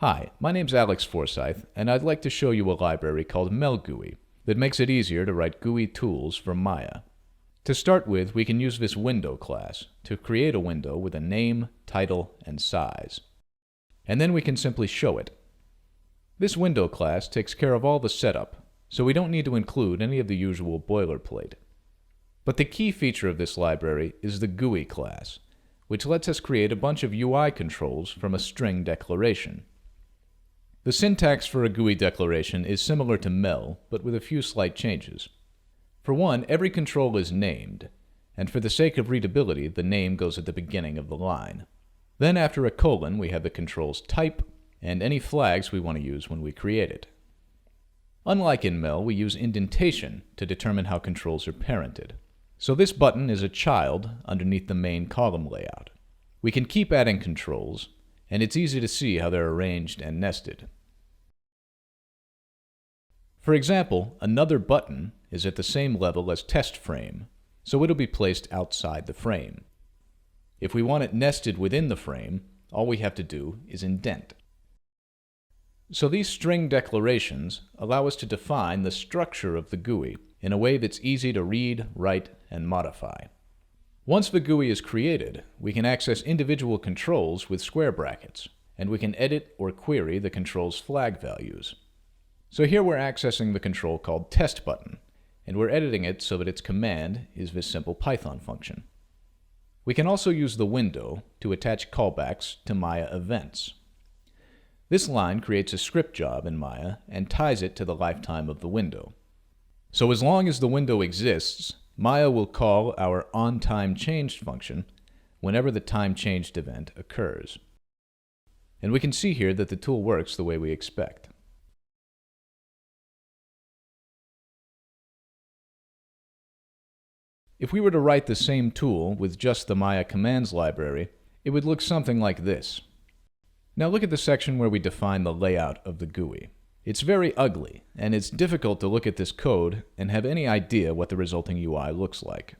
Hi, my name's Alex Forsyth, and I'd like to show you a library called melgui that makes it easier to write GUI tools for Maya. To start with, we can use this window class to create a window with a name, title, and size. And then we can simply show it. This window class takes care of all the setup, so we don't need to include any of the usual boilerplate. But the key feature of this library is the GUI class, which lets us create a bunch of UI controls from a string declaration. The syntax for a GUI declaration is similar to mel, but with a few slight changes. For one, every control is named, and for the sake of readability, the name goes at the beginning of the line. Then after a colon, we have the control's type, and any flags we want to use when we create it. Unlike in mel, we use indentation to determine how controls are parented. So this button is a child underneath the main column layout. We can keep adding controls, and it's easy to see how they're arranged and nested. For example, another button is at the same level as test frame, so it'll be placed outside the frame. If we want it nested within the frame, all we have to do is indent. So these string declarations allow us to define the structure of the GUI in a way that's easy to read, write, and modify. Once the GUI is created, we can access individual controls with square brackets, and we can edit or query the control's flag values. So here we're accessing the control called test button, and we're editing it so that its command is this simple Python function. We can also use the window to attach callbacks to Maya events. This line creates a script job in Maya and ties it to the lifetime of the window. So as long as the window exists, Maya will call our onTimeChanged function whenever the timeChanged event occurs. And we can see here that the tool works the way we expect. If we were to write the same tool with just the Maya commands library, it would look something like this. Now look at the section where we define the layout of the GUI. It's very ugly, and it's difficult to look at this code and have any idea what the resulting UI looks like.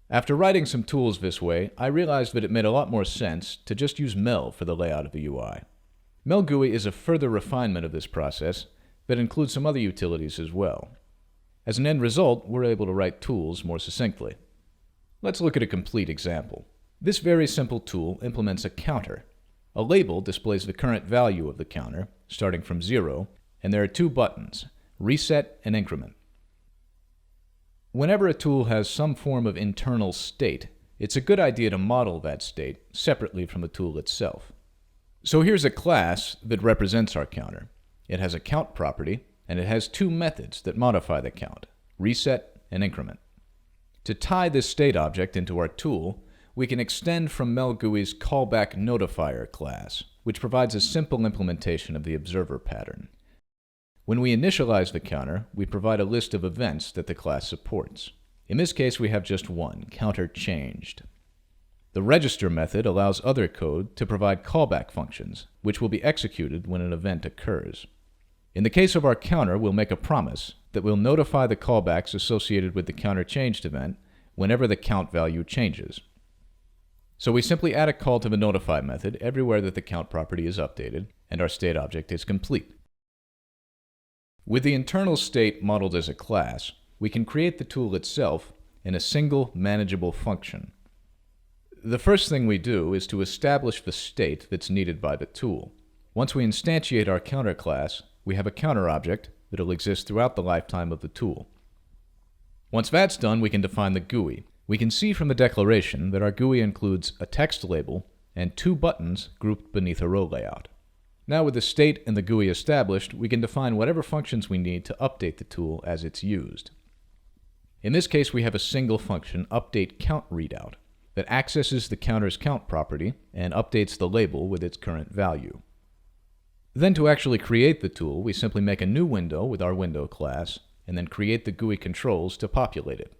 After writing some tools this way, I realized that it made a lot more sense to just use mel for the layout of the UI. melgui is a further refinement of this process that includes some other utilities as well. As an end result, we're able to write tools more succinctly. Let's look at a complete example. This very simple tool implements a counter. A label displays the current value of the counter, starting from 0, and there are two buttons, reset and increment. Whenever a tool has some form of internal state, it's a good idea to model that state separately from the tool itself. So here's a class that represents our counter. It has a count property, and it has two methods that modify the count, reset and increment. To tie this state object into our tool, we can extend from melgui's callback notifier class, which provides a simple implementation of the observer pattern. When we initialize the counter, we provide a list of events that the class supports. In this case, we have just one, counterChanged. The register method allows other code to provide callback functions, which will be executed when an event occurs. In the case of our counter, we'll make a promise that we'll notify the callbacks associated with the counterChanged event whenever the count value changes. So we simply add a call to the notify method everywhere that the count property is updated, and our state object is complete. With the internal state modeled as a class, we can create the tool itself in a single manageable function. The first thing we do is to establish the state that's needed by the tool. Once we instantiate our counter class, we have a counter object that will exist throughout the lifetime of the tool. Once that's done, we can define the GUI. We can see from the declaration that our GUI includes a text label and two buttons grouped beneath a row layout. Now with the state and the GUI established, we can define whatever functions we need to update the tool as it's used. In this case, we have a single function, updateCountReadout, that accesses the counter's count property and updates the label with its current value. Then to actually create the tool, we simply make a new window with our window class, and then create the GUI controls to populate it.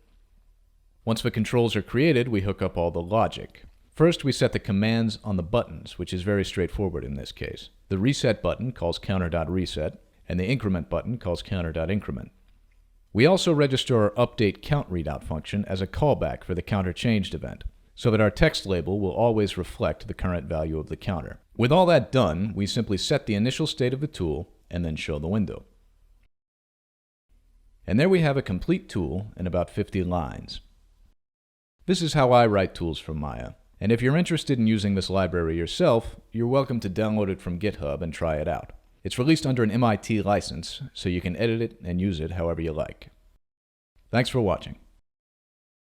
Once the controls are created, we hook up all the logic. First, we set the commands on the buttons, which is very straightforward in this case. The reset button calls counter.reset, and the increment button calls counter.increment. We also register our updateCountReadout function as a callback for the counterChanged event, so that our text label will always reflect the current value of the counter. With all that done, we simply set the initial state of the tool and then show the window. And there we have a complete tool in about 50 lines. This is how I write tools for Maya. And if you're interested in using this library yourself, you're welcome to download it from GitHub and try it out. It's released under an MIT license, so you can edit it and use it however you like. Thanks for watching.